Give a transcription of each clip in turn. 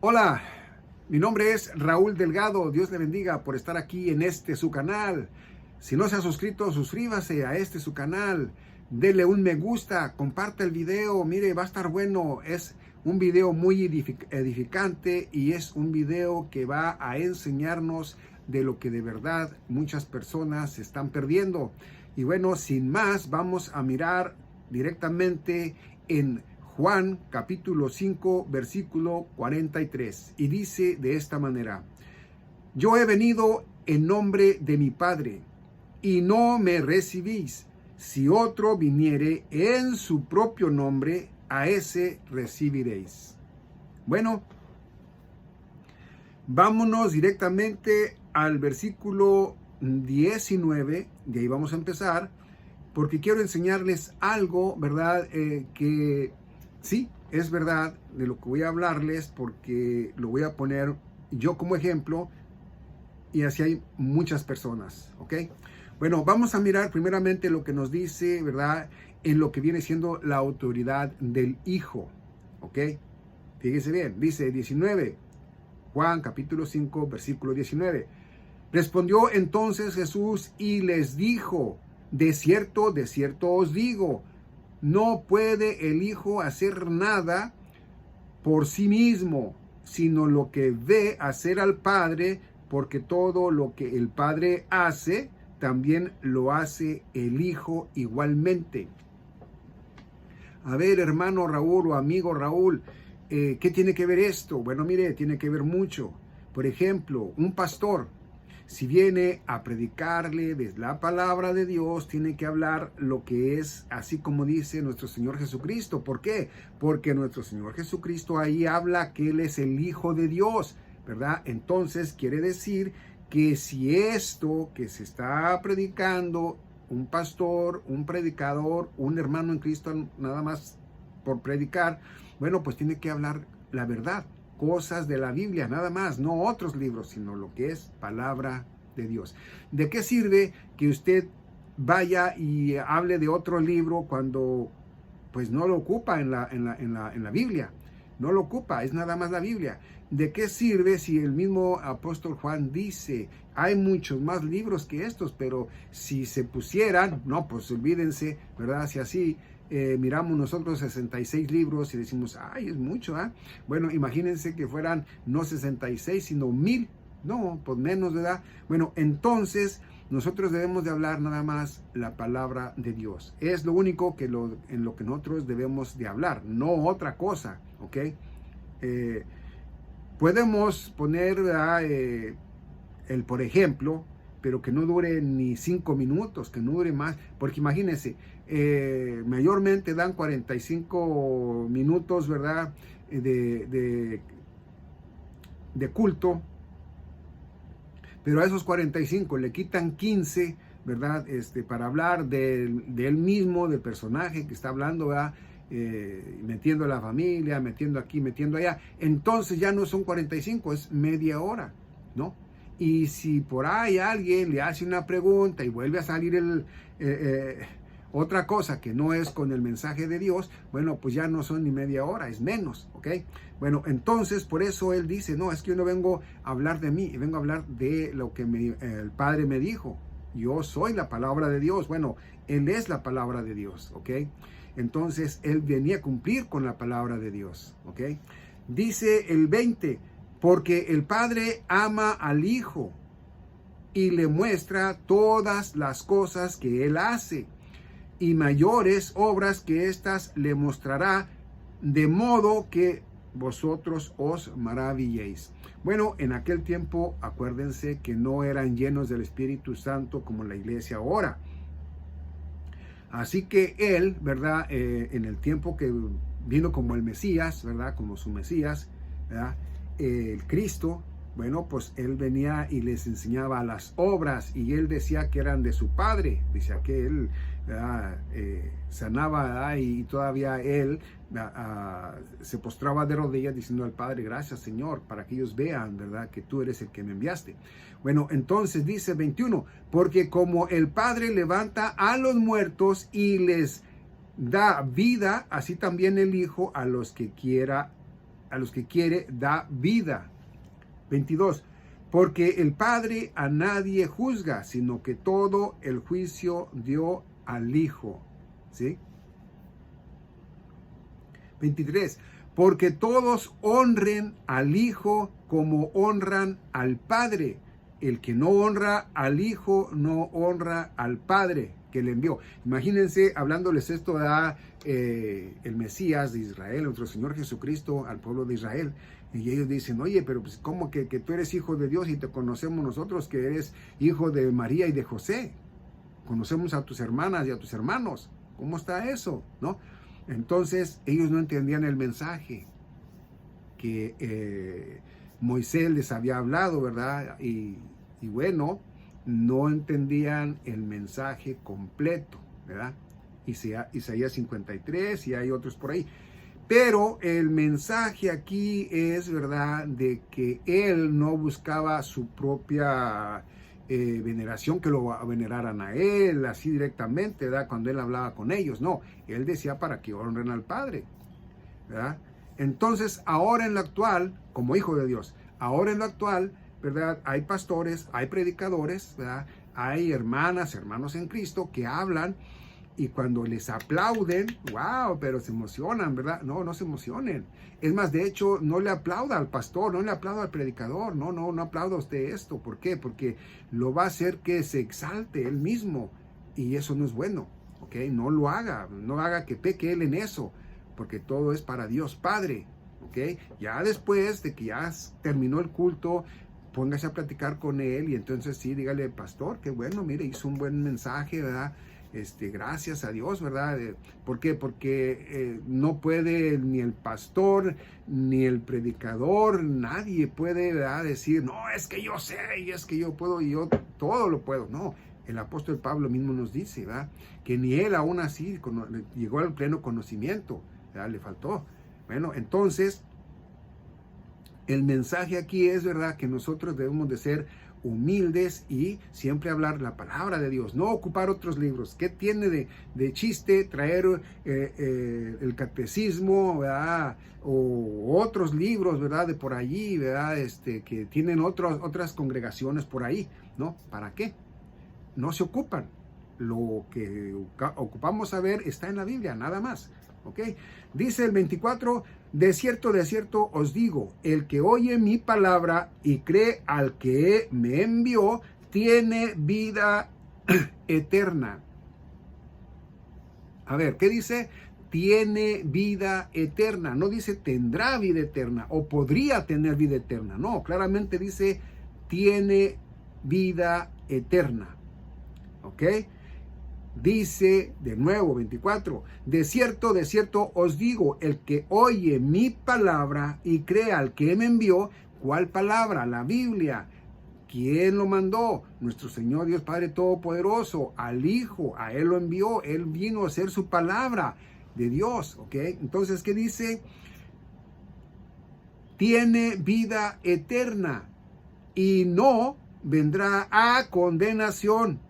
Hola, mi nombre es Raúl Delgado. Dios le bendiga por estar aquí en su canal. Si no se ha suscrito, suscríbase a su canal. Dele un me gusta, comparte el video. Mire, va a estar bueno. Es un video muy edificante y es un video que va a enseñarnos de lo que de verdad muchas personas se están perdiendo. Y bueno, sin más, vamos a mirar directamente en Juan capítulo 5 versículo 43 y dice de esta manera: yo he venido en nombre de mi Padre y no me recibís. Si otro viniere en su propio nombre, a ese recibiréis. Bueno, vámonos directamente al versículo 19, de ahí vamos a empezar, porque quiero enseñarles algo, ¿verdad? Que sí, es verdad de lo que voy a hablarles, porque lo voy a poner yo como ejemplo, y así hay muchas personas, ¿ok? Bueno, vamos a mirar primeramente lo que nos dice, ¿verdad? En lo que viene siendo la autoridad del Hijo, ¿ok? Fíjese bien, dice 19, Juan capítulo 5, versículo 19. Respondió entonces Jesús y les dijo: de cierto os digo, no puede el Hijo hacer nada por sí mismo, sino lo que ve hacer al Padre, porque todo lo que el Padre hace, también lo hace el Hijo igualmente. A ver, hermano Raúl o amigo Raúl, ¿qué tiene que ver esto? Bueno, mire, tiene que ver mucho. Por ejemplo, un pastor, si viene a predicarle desde la palabra de Dios, tiene que hablar lo que es, así como dice nuestro Señor Jesucristo. ¿Por qué? Porque nuestro Señor Jesucristo ahí habla que Él es el Hijo de Dios, ¿verdad? Entonces quiere decir que si esto que se está predicando, un pastor, un predicador, un hermano en Cristo, nada más por predicar, bueno, pues tiene que hablar la verdad, cosas de la Biblia, nada más, no otros libros, sino lo que es palabra de Dios. ¿De qué sirve que usted vaya y hable de otro libro cuando pues no lo ocupa en la Biblia? No lo ocupa, es nada más la Biblia. ¿De qué sirve si el mismo apóstol Juan dice: hay muchos más libros que estos, pero si se pusieran, no, pues olvídense, ¿verdad? Si así miramos nosotros 66 libros y decimos: ay, es mucho, ¿ah? Bueno, imagínense que fueran no 66, sino 1000. No, pues menos, ¿verdad? Bueno, entonces nosotros debemos de hablar nada más la palabra de Dios. Es lo único que en lo que nosotros debemos de hablar, no otra cosa, ¿ok? Podemos poner el por ejemplo, pero que no dure ni 5 minutos, que no dure más, porque imagínense, mayormente dan 45 minutos, ¿verdad? De culto, pero a esos 45 le quitan 15, ¿verdad? Para hablar de él mismo, del personaje que está hablando, ¿verdad? Metiendo a la familia, metiendo aquí, metiendo allá. Entonces ya no son 45, es media hora, ¿no? Y si por ahí alguien le hace una pregunta y vuelve a salir otra cosa que no es con el mensaje de Dios, bueno, pues ya no son ni media hora, es menos, ¿ok? Bueno, entonces por eso él dice: no, es que yo no vengo a hablar de mí, vengo a hablar de lo que el Padre me dijo. Yo soy la palabra de Dios. Bueno, Él es la palabra de Dios, ¿ok? Entonces Él venía a cumplir con la palabra de Dios, ¿ok? Dice el 20, porque el Padre ama al Hijo y le muestra todas las cosas que Él hace, y mayores obras que éstas le mostrará, de modo que vosotros os maravilléis. Bueno, en aquel tiempo, acuérdense que no eran llenos del Espíritu Santo como la iglesia ahora. Así que él, ¿verdad? En el tiempo que vino como el Mesías, ¿verdad? Como su Mesías, ¿verdad? El Cristo, bueno, pues él venía y les enseñaba las obras, y él decía que eran de su Padre. Decía que él sanaba, ¿verdad? Y todavía él se postraba de rodillas diciendo al Padre: gracias, Señor, para que ellos vean, ¿verdad?, que tú eres el que me enviaste. Bueno, entonces dice 21, porque como el Padre levanta a los muertos y les da vida, así también el Hijo a los que quiera a los que quiere da vida. 22. Porque el Padre a nadie juzga, sino que todo el juicio dio al Hijo. ¿Sí? 23. Porque todos honren al Hijo como honran al Padre. El que no honra al Hijo no honra al Padre que le envió. Imagínense hablándoles esto a el Mesías de Israel, nuestro Señor Jesucristo, al pueblo de Israel. Y ellos dicen, oye, pero pues ¿cómo que tú eres hijo de Dios y te conocemos nosotros que eres hijo de María y de José? Conocemos a tus hermanas y a tus hermanos. ¿Cómo está eso? ¿No? Entonces ellos no entendían el mensaje que Moisés les había hablado, ¿verdad? Y bueno, no entendían el mensaje completo, ¿verdad? Isaías 53 y hay otros por ahí. Pero el mensaje aquí es, ¿verdad?, de que él no buscaba su propia veneración, que lo veneraran a él así directamente, ¿verdad?, cuando él hablaba con ellos. No, él decía para que honren al Padre, ¿verdad? Entonces, ahora en lo actual, como hijo de Dios, ahora en lo actual, ¿verdad?, hay pastores, hay predicadores, ¿verdad?, hay hermanos en Cristo que hablan. Y cuando les aplauden, wow, pero se emocionan, ¿verdad? No, no se emocionen. Es más, de hecho, no le aplauda al pastor, no le aplauda al predicador, no aplauda a usted esto. ¿Por qué? Porque lo va a hacer que se exalte él mismo. Y eso no es bueno, ¿ok? No lo haga, no haga que peque él en eso, porque todo es para Dios Padre, ¿ok? Ya después de que ya terminó el culto, póngase a platicar con él y entonces sí, dígale, pastor, qué bueno, mire, hizo un buen mensaje, ¿verdad? Gracias a Dios, ¿verdad? ¿Por qué? Porque no puede ni el pastor, ni el predicador, nadie puede, ¿verdad?, decir, no, es que yo sé, y es que yo puedo, y yo todo lo puedo. No, el apóstol Pablo mismo nos dice, ¿verdad?, que ni él aún así llegó al pleno conocimiento, ¿verdad? Le faltó. Bueno, entonces, el mensaje aquí es, ¿verdad?, que nosotros debemos de ser humildes y siempre hablar la palabra de Dios, no ocupar otros libros. ¿Qué tiene de chiste traer el catecismo, ¿verdad?, o otros libros, ¿verdad?, de por allí, ¿verdad?, que tienen otras congregaciones por ahí? ¿No? ¿Para qué? No se ocupan. Lo que ocupamos saber está en la Biblia, nada más. ¿Ok? Dice el 24, de cierto os digo, el que oye mi palabra y cree al que me envió, tiene vida eterna. A ver, ¿qué dice? Tiene vida eterna. No dice tendrá vida eterna o podría tener vida eterna. No, claramente dice tiene vida eterna. ¿Ok? Dice de nuevo 24, de cierto os digo, el que oye mi palabra y cree al que me envió. ¿Cuál palabra? La Biblia. ¿Quién lo mandó? Nuestro Señor Dios Padre Todopoderoso, al Hijo, a Él lo envió, Él vino a ser su palabra de Dios, ¿ok? Entonces, ¿qué dice? Tiene vida eterna y no vendrá a condenación,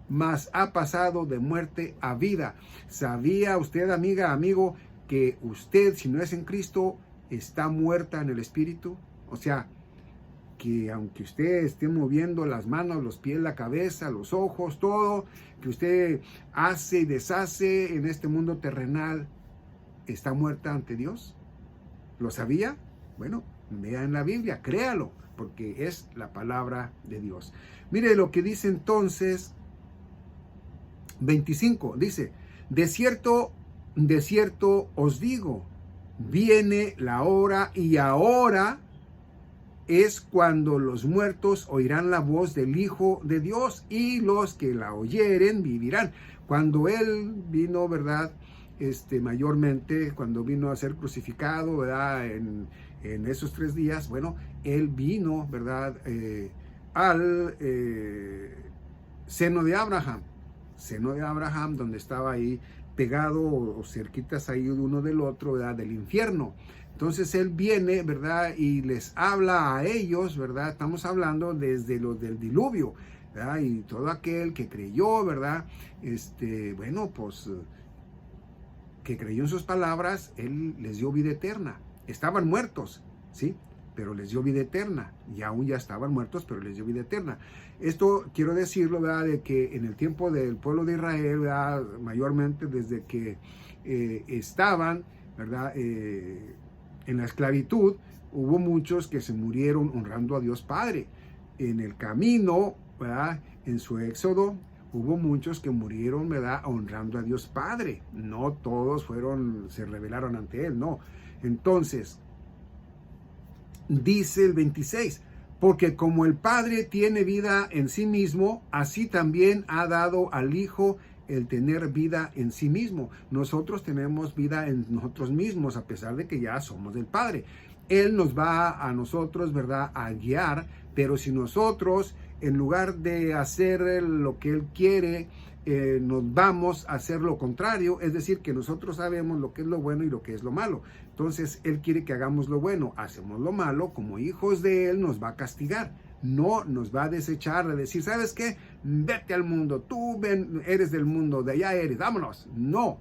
mas ha pasado de muerte a vida. ¿Sabía usted, amiga, amigo, que usted, si no es en Cristo, está muerta en el espíritu? O sea, que aunque usted esté moviendo las manos, los pies, la cabeza, los ojos, todo, que usted hace y deshace en este mundo terrenal, está muerta ante Dios. ¿Lo sabía? Bueno, vea en la Biblia, créalo, porque es la palabra de Dios. Mire lo que dice entonces 25, dice, de cierto os digo, viene la hora y ahora es cuando los muertos oirán la voz del Hijo de Dios y los que la oyeren vivirán. Cuando Él vino, ¿verdad?, mayormente, cuando vino a ser crucificado, ¿verdad?, en esos 3 días, bueno, Él vino, ¿verdad?, al seno de Abraham, donde estaba ahí pegado o cerquitas ahí uno del otro, ¿verdad?, del infierno. Entonces Él viene, ¿verdad?, y les habla a ellos, ¿verdad? Estamos hablando desde los del diluvio, ¿verdad? Y todo aquel que creyó, ¿verdad?, bueno, pues que creyó en sus palabras, Él les dio vida eterna. estaban muertos, ¿sí? Pero les dio vida eterna, y aún ya estaban muertos, pero les dio vida eterna. Esto quiero decirlo, ¿verdad? De que en el tiempo del pueblo de Israel, ¿verdad? Mayormente desde que estaban, ¿verdad? En la esclavitud, hubo muchos que se murieron honrando a Dios Padre. En el camino, ¿verdad? En su éxodo, hubo muchos que murieron, ¿verdad? Honrando a Dios Padre. No todos se rebelaron ante Él, no. Entonces, dice el 26, porque como el Padre tiene vida en sí mismo, así también ha dado al Hijo el tener vida en sí mismo. Nosotros tenemos vida en nosotros mismos, a pesar de que ya somos del Padre. Él nos va a nosotros, ¿verdad?, a guiar, pero si nosotros, en lugar de hacer lo que Él quiere, nos vamos a hacer lo contrario, es decir, que nosotros sabemos lo que es lo bueno y lo que es lo malo. Entonces, Él quiere que hagamos lo bueno, hacemos lo malo, como hijos de Él nos va a castigar. No nos va a desechar, a decir, ¿sabes qué? Vete al mundo, tú eres del mundo, de allá eres, vámonos. No,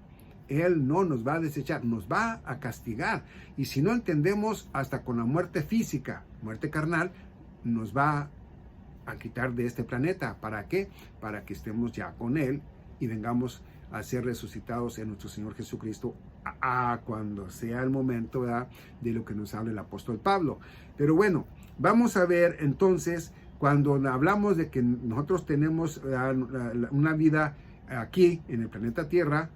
Él no nos va a desechar, nos va a castigar. Y si no entendemos, hasta con la muerte física, muerte carnal, nos va a quitar de este planeta. ¿Para qué? Para que estemos ya con Él y vengamos a ser resucitados en nuestro Señor Jesucristo cuando sea el momento, ¿verdad?, de lo que nos habla el apóstol Pablo. Pero bueno, vamos a ver entonces, cuando hablamos de que nosotros tenemos una vida aquí en el planeta Tierra,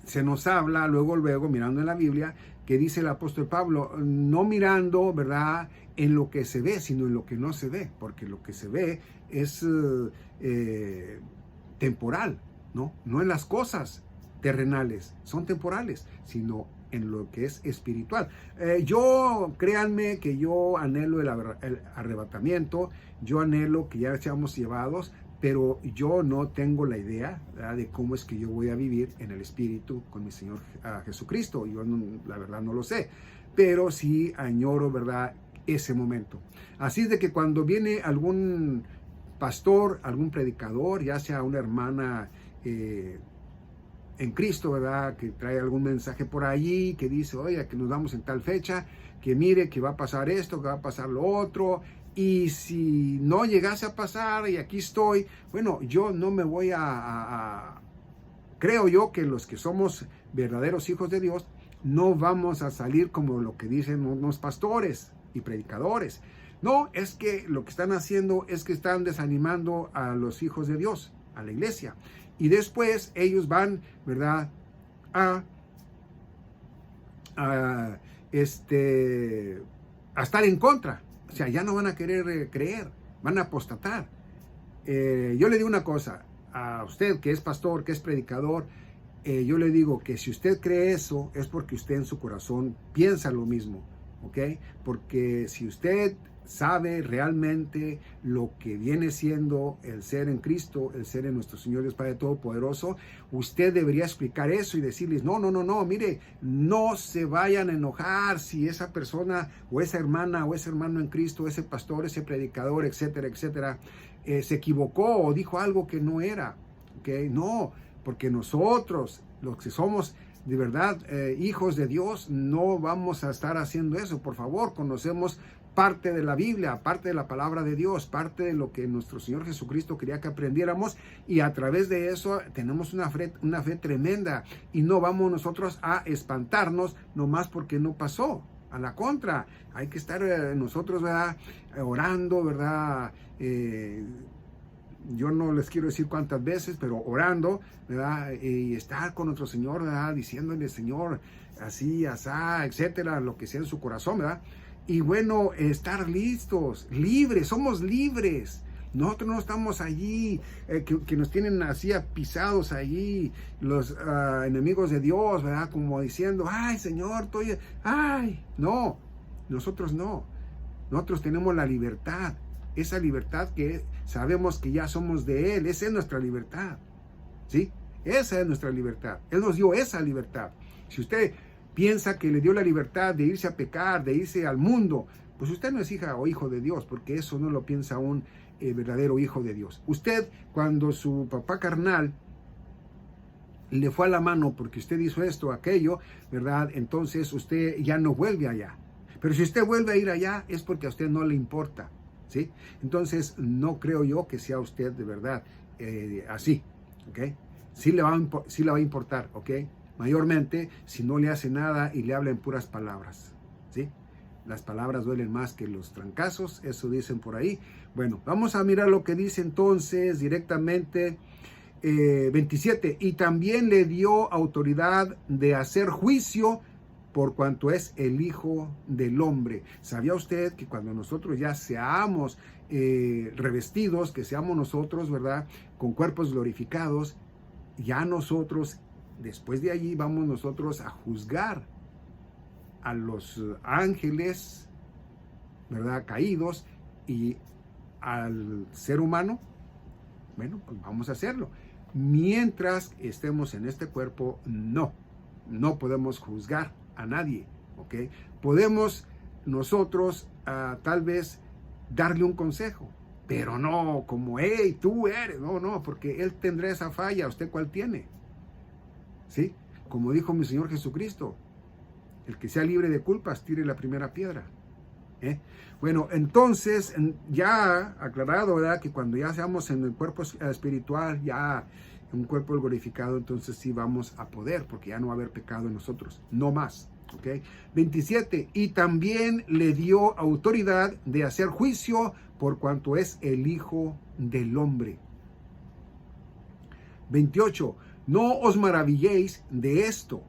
se nos habla luego, mirando en la Biblia, que dice el apóstol Pablo, no mirando, ¿verdad?, en lo que se ve, sino en lo que no se ve, porque lo que se ve es temporal, ¿no? No en las cosas terrenales, son temporales, sino en lo que es espiritual. Créanme que yo anhelo el arrebatamiento, yo anhelo que ya seamos llevados, pero yo no tengo la idea, ¿verdad?, de cómo es que yo voy a vivir en el Espíritu con mi Señor Jesucristo. Yo la verdad no lo sé, pero sí añoro, ¿verdad?, ese momento. Así es de que cuando viene algún pastor, algún predicador, ya sea una hermana en Cristo, ¿verdad?, que trae algún mensaje por allí, que dice, oye, que nos vamos en tal fecha, que mire que va a pasar esto, que va a pasar lo otro, y si no llegase a pasar y aquí estoy, bueno, yo no me voy creo yo que los que somos verdaderos hijos de Dios, no vamos a salir como lo que dicen unos pastores y predicadores. No, es que lo que están haciendo es que están desanimando a los hijos de Dios, a la iglesia. Y después ellos van, ¿verdad?, a estar en contra. O sea, ya no van a querer creer, van a apostatar. Yo le digo una cosa, a usted que es pastor, que es predicador, yo le digo que si usted cree eso, es porque usted en su corazón piensa lo mismo, ¿ok? Porque si usted sabe realmente lo que viene siendo el ser en Cristo, el ser en nuestro Señor Dios Padre Todopoderoso, usted debería explicar eso y decirles, no, mire, no se vayan a enojar si esa persona o esa hermana o ese hermano en Cristo, ese pastor, ese predicador, etcétera, etcétera, se equivocó o dijo algo que no era, ¿ok? No, porque nosotros, los que somos de verdad hijos de Dios, no vamos a estar haciendo eso. Por favor, conocemos parte de la Biblia, parte de la palabra de Dios, parte de lo que nuestro Señor Jesucristo quería que aprendiéramos, y a través de eso tenemos una fe tremenda, y no vamos nosotros a espantarnos nomás porque no pasó. A la contra, hay que estar nosotros, ¿verdad?, orando, ¿verdad?, yo no les quiero decir cuántas veces, pero orando, ¿verdad?, y estar con nuestro Señor, ¿verdad?, diciéndole, Señor, así, asá, etcétera, lo que sea en su corazón, ¿verdad? Y bueno, estar listos, libres, somos libres. Nosotros no estamos allí, que nos tienen así pisados allí los enemigos de Dios, ¿verdad? Como diciendo, ay, Señor, estoy... Ay, no, nosotros no. Nosotros tenemos la libertad, esa libertad que sabemos que ya somos de Él. Esa es nuestra libertad, ¿sí? Esa es nuestra libertad. Él nos dio esa libertad. Si usted piensa que le dio la libertad de irse a pecar, de irse al mundo, pues usted no es hija o hijo de Dios, porque eso no lo piensa un verdadero hijo de Dios. Usted, cuando su papá carnal le fue a la mano porque usted hizo esto o aquello, ¿verdad? Entonces usted ya no vuelve allá. Pero si usted vuelve a ir allá es porque a usted no le importa, ¿sí? Entonces no creo yo que sea usted de verdad así, ¿ok? Sí le va a importar, ¿ok? Mayormente si no le hace nada y le habla en puras palabras, ¿sí? Las palabras duelen más que los trancazos, eso dicen por ahí. Bueno, vamos a mirar lo que dice entonces directamente 27. Y también le dio autoridad de hacer juicio por cuanto es el Hijo del Hombre. ¿Sabía usted que cuando nosotros ya seamos revestidos, que seamos nosotros, ¿verdad? Con cuerpos glorificados, ya nosotros, después de allí, vamos nosotros a juzgar a los ángeles, ¿verdad? Caídos y al ser humano. Bueno, pues vamos a hacerlo. Mientras estemos en este cuerpo, no podemos juzgar a nadie, ¿ok? Podemos nosotros tal vez darle un consejo, pero no como, hey, tú eres, no, porque él tendrá esa falla, ¿usted cuál tiene? ¿Sí? Como dijo mi Señor Jesucristo, el que sea libre de culpas, tire la primera piedra. Bueno, entonces, ya aclarado, ¿verdad? Que cuando ya seamos en el cuerpo espiritual, ya en un cuerpo glorificado, entonces sí vamos a poder, porque ya no va a haber pecado en nosotros, no más, ¿ok? 27, y también le dio autoridad de hacer juicio por cuanto es el Hijo del Hombre. 28, no os maravilléis de esto,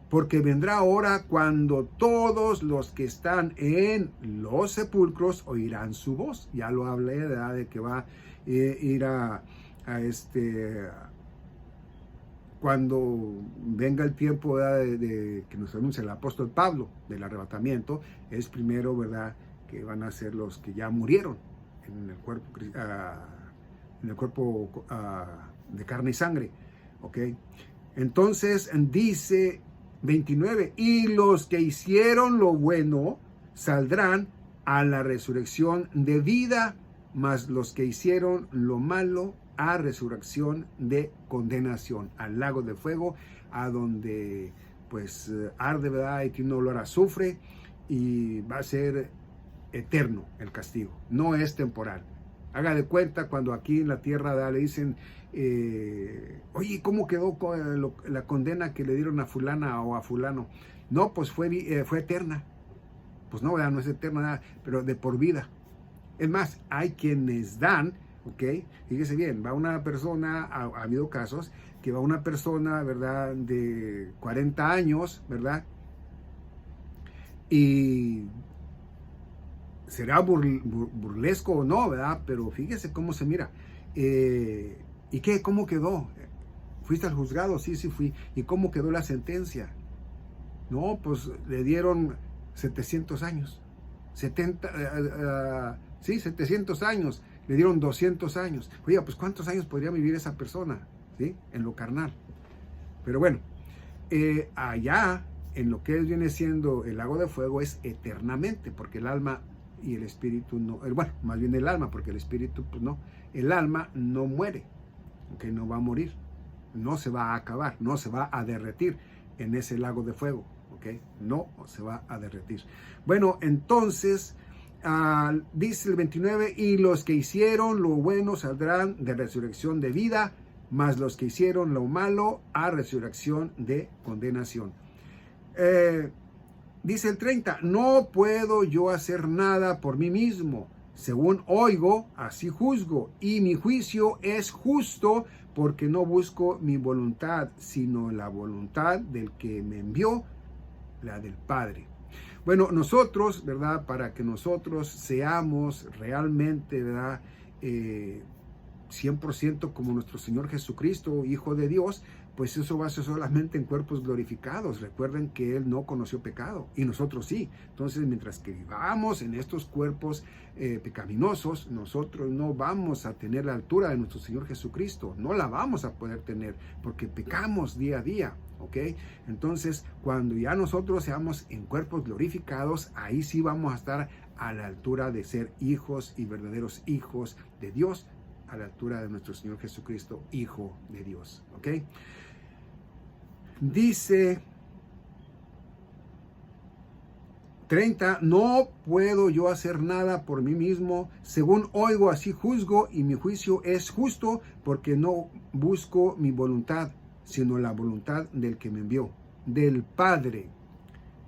porque vendrá hora cuando todos los que están en los sepulcros oirán su voz. Ya lo hablé, ¿verdad? De que va a ir cuando venga el tiempo, ¿verdad? De que nos anuncia el apóstol Pablo del arrebatamiento, es primero, ¿verdad? Que van a ser los que ya murieron en el cuerpo de carne y sangre, ¿ok? Entonces dice 29, y los que hicieron lo bueno saldrán a la resurrección de vida, mas los que hicieron lo malo a resurrección de condenación, al lago de fuego, a donde pues arde, ¿verdad? Y tiene un olor a azufre y va a ser eterno el castigo, no es temporal. Haga de cuenta cuando aquí en la tierra, ¿verdad? Le dicen, oye, ¿cómo quedó la condena que le dieron a fulana o a fulano? No, pues fue eterna. Pues no, ¿verdad? No es eterna, ¿verdad? Pero de por vida. Es más, hay quienes dan, ¿ok? Fíjese bien, va una persona, ha habido casos, que va una persona, ¿verdad? De 40 años, ¿verdad? Y será burlesco o no, ¿verdad? Pero fíjese cómo se mira. ¿Y qué? ¿Cómo quedó? ¿Fuiste al juzgado? Sí, sí fui. ¿Y cómo quedó la sentencia? No, pues le dieron 700 años. 700 años. Le dieron 200 años. Oiga, pues ¿cuántos años podría vivir esa persona? ¿Sí? En lo carnal. Pero bueno, allá, en lo que viene siendo el lago de fuego, es eternamente, porque el alma y el espíritu no, bueno, más bien el alma, porque el espíritu, pues no, el alma no muere, que no va a morir, no se va a acabar, no se va a derretir en ese lago de fuego, ¿ok? No se va a derretir. Bueno, entonces, dice el 29, y los que hicieron lo bueno saldrán de resurrección de vida, mas los que hicieron lo malo a resurrección de condenación. Dice el 30, no puedo yo hacer nada por mí mismo. Según oigo, así juzgo, y mi juicio es justo, porque no busco mi voluntad, sino la voluntad del que me envió, la del Padre. Bueno, nosotros, ¿verdad? Para que nosotros seamos realmente, ¿verdad? 100% como nuestro Señor Jesucristo, Hijo de Dios, pues eso va a ser solamente en cuerpos glorificados. Recuerden que Él no conoció pecado y nosotros sí. Entonces, mientras que vivamos en estos cuerpos pecaminosos, nosotros no vamos a tener la altura de nuestro Señor Jesucristo. No la vamos a poder tener porque pecamos día a día, ¿ok? Entonces, cuando ya nosotros seamos en cuerpos glorificados, ahí sí vamos a estar a la altura de ser hijos y verdaderos hijos de Dios, a la altura de nuestro Señor Jesucristo, Hijo de Dios, ¿ok? Dice 30, no puedo yo hacer nada por mí mismo, según oigo así juzgo, y mi juicio es justo, porque no busco mi voluntad, sino la voluntad del que me envió, del Padre.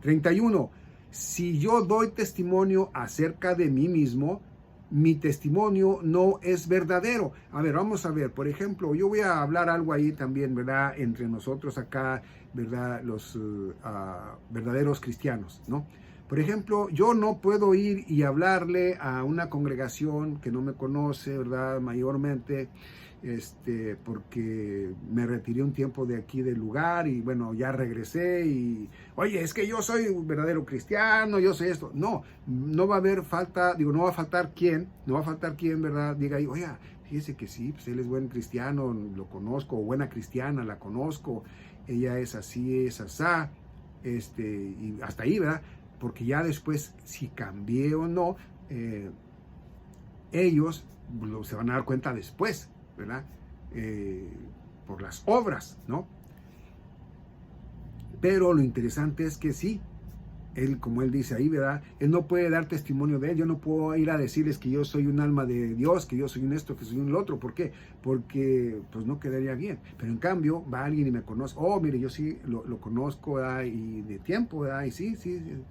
31, si yo doy testimonio acerca de mí mismo, mi testimonio no es verdadero. A ver, vamos a ver, por ejemplo, yo voy a hablar algo ahí también, ¿verdad? Entre nosotros acá, ¿verdad? Los verdaderos cristianos, ¿no? Por ejemplo, yo no puedo ir y hablarle a una congregación que no me conoce, ¿verdad? Mayormente, porque me retiré un tiempo de aquí del lugar y bueno, ya regresé y, oye, es que yo soy un verdadero cristiano, yo soy esto. No, no va a haber falta, digo, no va a faltar quien, ¿verdad? Diga ahí, oye, fíjese que sí, pues él es buen cristiano, lo conozco, o buena cristiana, la conozco, ella es así, es asá, y hasta ahí, ¿verdad? Porque ya después, si cambié o no, ellos se van a dar cuenta después, ¿verdad? Por las obras, ¿no? Pero lo interesante es que sí, él, como él dice ahí, ¿verdad? Él no puede dar testimonio de él. Yo no puedo ir a decirles que yo soy un alma de Dios, que yo soy un esto, que soy un otro. ¿Por qué? Porque pues no quedaría bien. Pero en cambio va alguien y me conoce. Oh, mire, yo sí lo conozco, ¿verdad? Y de tiempo, ¿verdad? Y sí,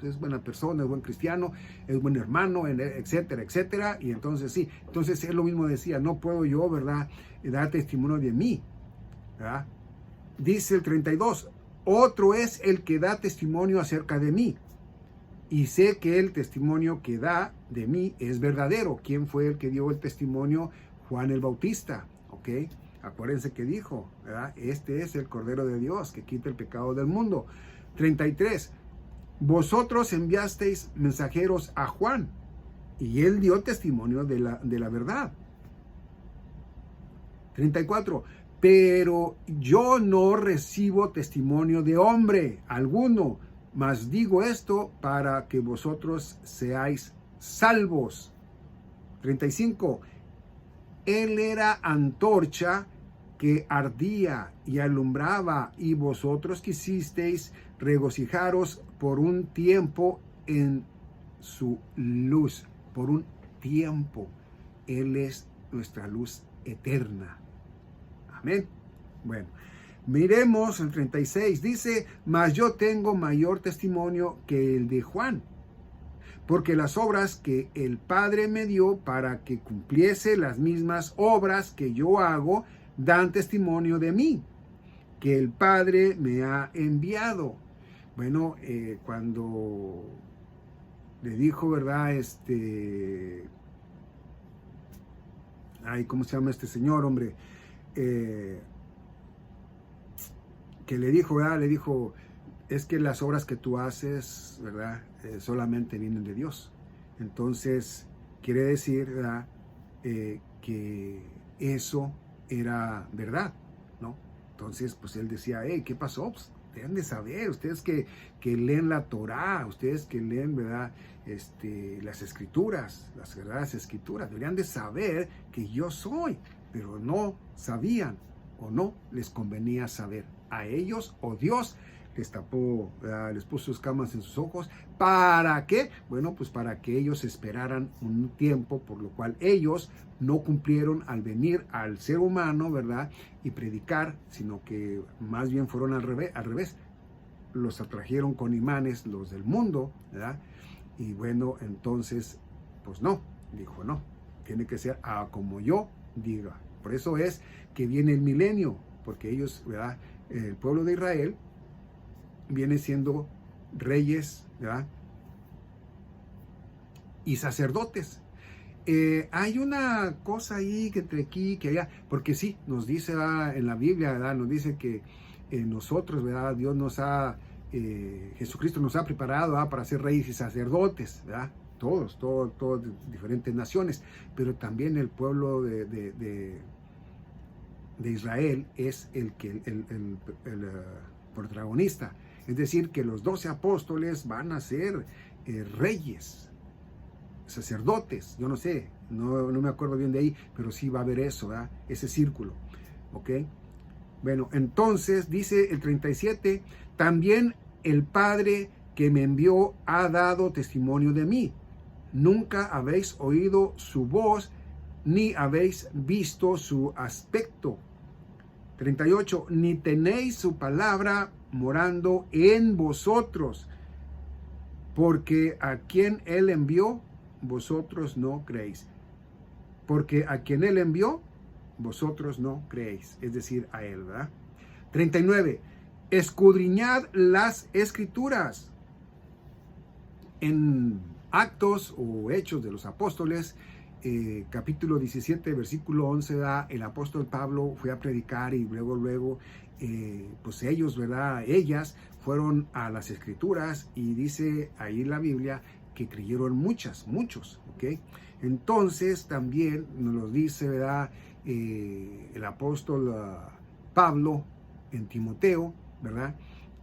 es buena persona, es buen cristiano, es buen hermano, etcétera, etcétera. Y entonces sí. Entonces él lo mismo decía, no puedo yo, ¿verdad? Dar testimonio de mí, ¿verdad? Dice el 32, otro es el que da testimonio acerca de mí. Y sé que el testimonio que da de mí es verdadero. ¿Quién fue el que dio el testimonio? Juan el Bautista, ¿ok? Acuérdense que dijo, ¿verdad? Este es el Cordero de Dios que quita el pecado del mundo. 33. Vosotros enviasteis mensajeros a Juan y él dio testimonio de la verdad. 34. Pero yo no recibo testimonio de hombre alguno, mas digo esto para que vosotros seáis salvos. 35. Él era antorcha que ardía y alumbraba, y vosotros quisisteis regocijaros por un tiempo en su luz. Por un tiempo. Él es nuestra luz eterna. Amén. Bueno. Miremos el 36, dice, mas yo tengo mayor testimonio que el de Juan, porque las obras que el Padre me dio para que cumpliese las mismas obras que yo hago, dan testimonio de mí, que el Padre me ha enviado. Bueno, cuando le dijo, ¿verdad? ¿Cómo se llama este señor, hombre? Que le dijo, ¿verdad? Le dijo, es que las obras que tú haces, ¿verdad? Solamente vienen de Dios. Entonces, quiere decir, ¿verdad? Que eso era verdad, ¿no? Entonces, pues él decía, hey, ¿qué pasó? Pues deben de saber, ustedes que leen la Torá, ustedes que leen, ¿verdad? Las escrituras, las verdaderas escrituras, deberían de saber que yo soy, pero no sabían o no les convenía saber. A ellos o Dios les tapó, les puso escamas en sus ojos. ¿Para qué? Bueno, pues para que ellos esperaran un tiempo, por lo cual ellos no cumplieron al venir al ser humano, ¿verdad? Y predicar, sino que más bien fueron al revés. Los atrajeron con imanes, los del mundo, ¿verdad? Y bueno, entonces, pues no, dijo no, tiene que ser como yo diga. Por eso es que viene el milenio, porque ellos, ¿verdad? El pueblo de Israel viene siendo reyes, ¿verdad? Y sacerdotes. Hay una cosa ahí que entre aquí, que allá, porque sí, nos dice, ¿verdad? En la Biblia, ¿verdad? Nos dice que nosotros, ¿verdad? Dios nos ha, Jesucristo nos ha preparado, ¿verdad? Para ser reyes y sacerdotes, ¿verdad? Todos de diferentes naciones, pero también el pueblo de Israel es el protagonista. Es decir, que los 12 apóstoles van a ser reyes, sacerdotes, yo no sé, no me acuerdo bien de ahí, pero sí va a haber eso, ¿verdad? Ese círculo, ¿ok? Bueno, entonces dice el 37, también el Padre que me envió ha dado testimonio de mí. Nunca habéis oído su voz, ni habéis visto su aspecto. 38, ni tenéis su palabra morando en vosotros, porque a quien él envió, vosotros no creéis. Porque a quien él envió, vosotros no creéis. Es decir, a él, ¿verdad? 39, escudriñad las escrituras. En Actos o Hechos de los Apóstoles, capítulo 17, versículo 11, ¿verdad? El apóstol Pablo fue a predicar y luego, pues ellos, ¿verdad? Ellas fueron a las escrituras y dice ahí en la Biblia que creyeron muchos, ¿ok? Entonces también nos lo dice, ¿verdad? El apóstol Pablo en Timoteo, ¿verdad?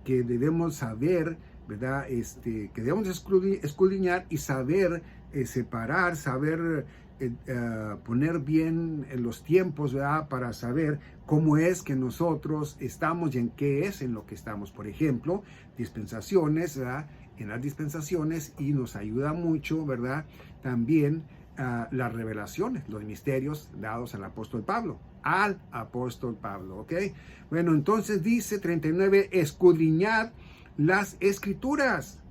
Que debemos saber, ¿verdad? Que debemos escudriñar y saber separar, saber poner bien en los tiempos, ¿verdad? Para saber cómo es que nosotros estamos y en qué es en lo que estamos. Por ejemplo, dispensaciones, ¿verdad? En las dispensaciones, y nos ayuda mucho, ¿verdad? También las revelaciones, los misterios dados al apóstol Pablo, ¿ok? Bueno, entonces dice 39, escudriñad las escrituras,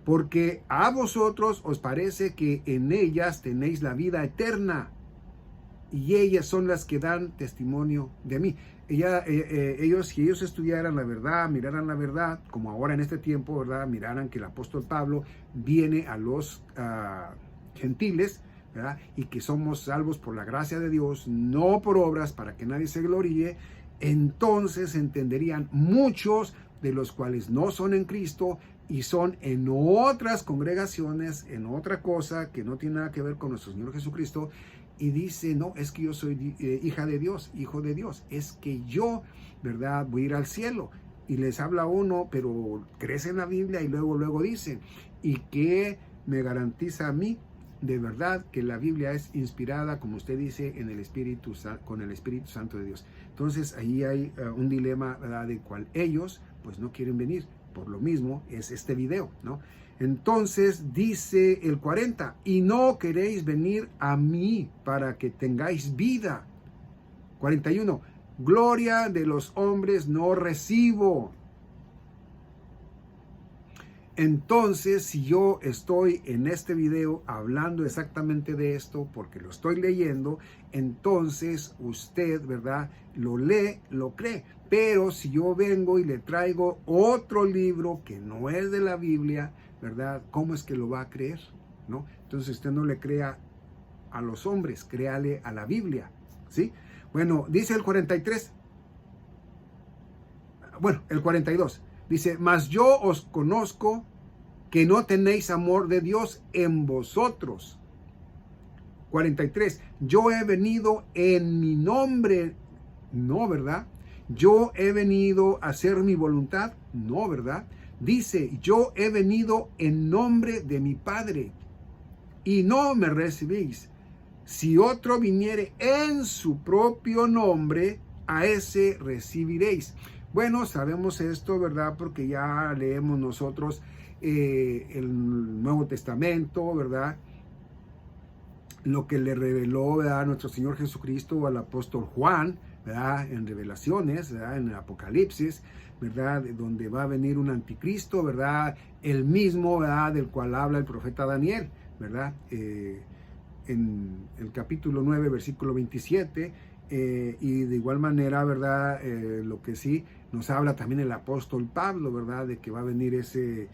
porque a vosotros os parece que en ellas tenéis la vida eterna, y ellas son las que dan testimonio de mí. Ellos, si ellos estudiaran la verdad, miraran la verdad, como ahora en este tiempo, ¿verdad? Miraran que el apóstol Pablo viene a los gentiles, ¿verdad? Y que somos salvos por la gracia de Dios, no por obras, para que nadie se gloríe. Entonces entenderían muchos de los cuales no son en Cristo y son en otras congregaciones, en otra cosa que no tiene nada que ver con nuestro Señor Jesucristo, y dice, no, es que yo soy hija de Dios, hijo de Dios, es que yo, ¿verdad? Voy a ir al cielo. Y les habla uno, pero crece en la Biblia y luego dice, ¿y qué me garantiza a mí? De verdad que la Biblia es inspirada, como usted dice, con el Espíritu Santo de Dios. Entonces ahí hay un dilema, ¿verdad? De cual ellos pues no quieren venir. Por lo mismo es este video, ¿no? Entonces dice el 40, y no queréis venir a mí para que tengáis vida. 41, gloria de los hombres no recibo. Entonces, si yo estoy en este video hablando exactamente de esto, porque lo estoy leyendo, entonces usted, ¿verdad? Lo lee, lo cree. Pero si yo vengo y le traigo otro libro que no es de la Biblia, ¿verdad? ¿Cómo es que lo va a creer? ¿No? Entonces usted no le crea a los hombres, créale a la Biblia, ¿sí? Bueno, dice el 43. Bueno, el 42. Dice, mas yo os conozco que no tenéis amor de Dios en vosotros. 43. Yo he venido en mi nombre. No, ¿verdad? Yo he venido a hacer mi voluntad. No, ¿verdad? Dice, yo he venido en nombre de mi Padre y no me recibís. Si otro viniere en su propio nombre, a ese recibiréis. Bueno, sabemos esto, ¿verdad? Porque ya leemos nosotros el Nuevo Testamento, ¿verdad? Lo que le reveló, ¿verdad? Nuestro Señor Jesucristo al apóstol Juan, ¿verdad? En Revelaciones, ¿verdad? En el Apocalipsis, ¿verdad? Donde va a venir un anticristo, ¿verdad? El mismo, ¿verdad? Del cual habla el profeta Daniel, ¿verdad? En el capítulo 9, versículo 27, y de igual manera, ¿verdad? Lo que sí nos habla también el apóstol Pablo, ¿verdad? De que va a venir ese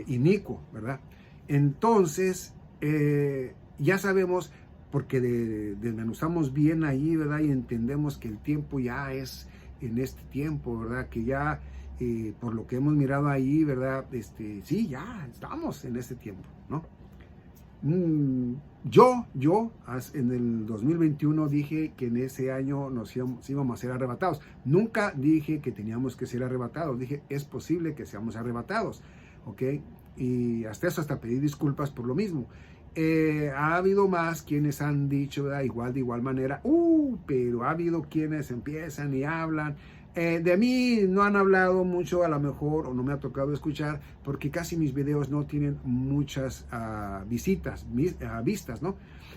inicuo, ¿verdad? Entonces, ya sabemos, porque desmenuzamos bien ahí, ¿verdad? Y entendemos que el tiempo ya es en este tiempo, ¿verdad? Que ya, por lo que hemos mirado ahí, ¿verdad? Sí, ya estamos en este tiempo, ¿no? Yo en el 2021 dije que en ese año nos íbamos a ser arrebatados. Nunca dije que teníamos que ser arrebatados. Dije, es posible que seamos arrebatados, ¿ok? Y hasta eso, hasta pedí disculpas por lo mismo. Ha habido más quienes han dicho, ¿verdad? De igual manera, pero ha habido quienes empiezan y hablan. De mí no han hablado mucho, a lo mejor, o no me ha tocado escuchar, porque casi mis videos no tienen muchas vistas, ¿no?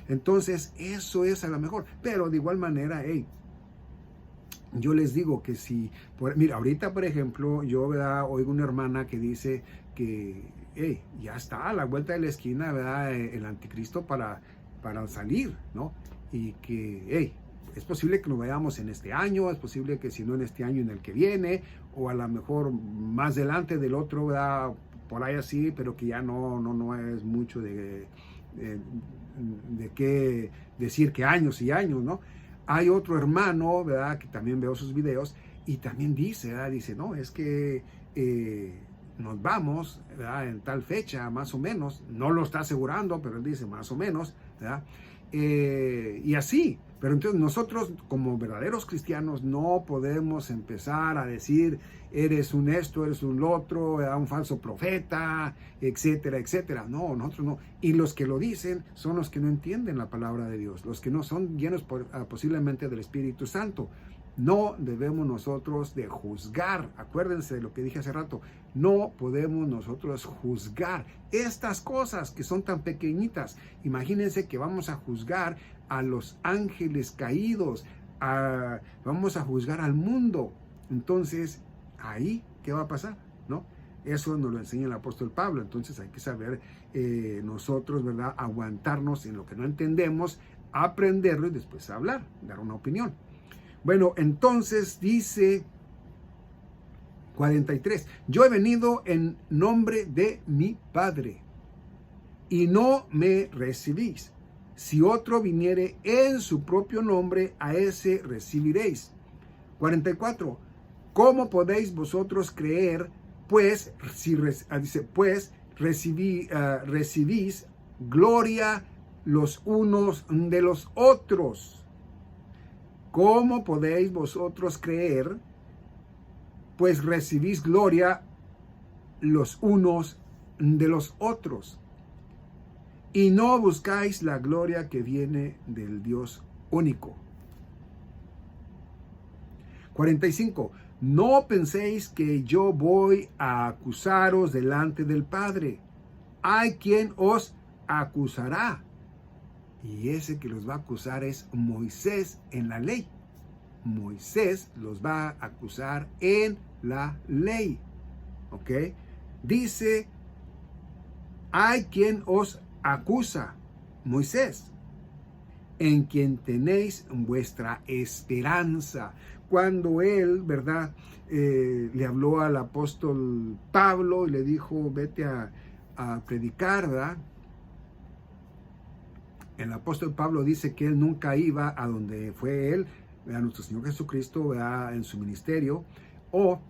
Entonces, eso es a lo mejor. Pero de igual manera, hey, yo les digo que si, mira, ahorita, por ejemplo, yo, ¿verdad?, oigo una hermana que dice que, hey, ya está a la vuelta de la esquina, ¿verdad?, el anticristo para salir, ¿no? Y que, hey, es posible que nos vayamos en este año, es posible que si no en este año, en el que viene, o a lo mejor más adelante del otro, ¿verdad?, por ahí así, pero que ya no es mucho de qué decir que años y años, ¿no? Hay otro hermano, ¿verdad?, que también veo sus videos y también dice, ¿verdad?, dice, no, es que nos vamos, ¿verdad?, en tal fecha, más o menos, no lo está asegurando, pero él dice más o menos, ¿verdad? Y así, pero entonces nosotros como verdaderos cristianos no podemos empezar a decir, eres un esto, eres un otro, un falso profeta, etcétera, etcétera. No, nosotros no. Y los que lo dicen son los que no entienden la palabra de Dios, los que no son llenos posiblemente del Espíritu Santo. No debemos nosotros de juzgar. Acuérdense de lo que dije hace rato. No podemos nosotros juzgar estas cosas que son tan pequeñitas. Imagínense que vamos a juzgar a los ángeles caídos. Vamos a juzgar al mundo. Entonces, ahí, ¿qué va a pasar? ¿No? Eso nos lo enseña el apóstol Pablo. Entonces hay que saber nosotros, ¿verdad?, aguantarnos en lo que no entendemos, aprenderlo y después hablar, dar una opinión. Bueno, entonces dice 43, yo he venido en nombre de mi Padre y no me recibís. Si otro viniere en su propio nombre, a ese recibiréis. 44, ¿cómo podéis vosotros creer, pues, recibís gloria los unos de los otros? ¿Cómo podéis vosotros creer, pues recibís gloria los unos de los otros? Y no buscáis la gloria que viene del Dios único. 45. No penséis que yo voy a acusaros delante del Padre. Hay quien os acusará. Y ese que los va a acusar es Moisés en la ley. Moisés los va a acusar en la ley. ¿Ok? Dice, hay quien os acusa, Moisés, en quien tenéis vuestra esperanza. Cuando él, ¿verdad?, le habló al apóstol Pablo y le dijo, vete a predicar, ¿verdad? El apóstol Pablo dice que él nunca iba a donde fue él, a nuestro Señor Jesucristo, ¿verdad?, en su ministerio, o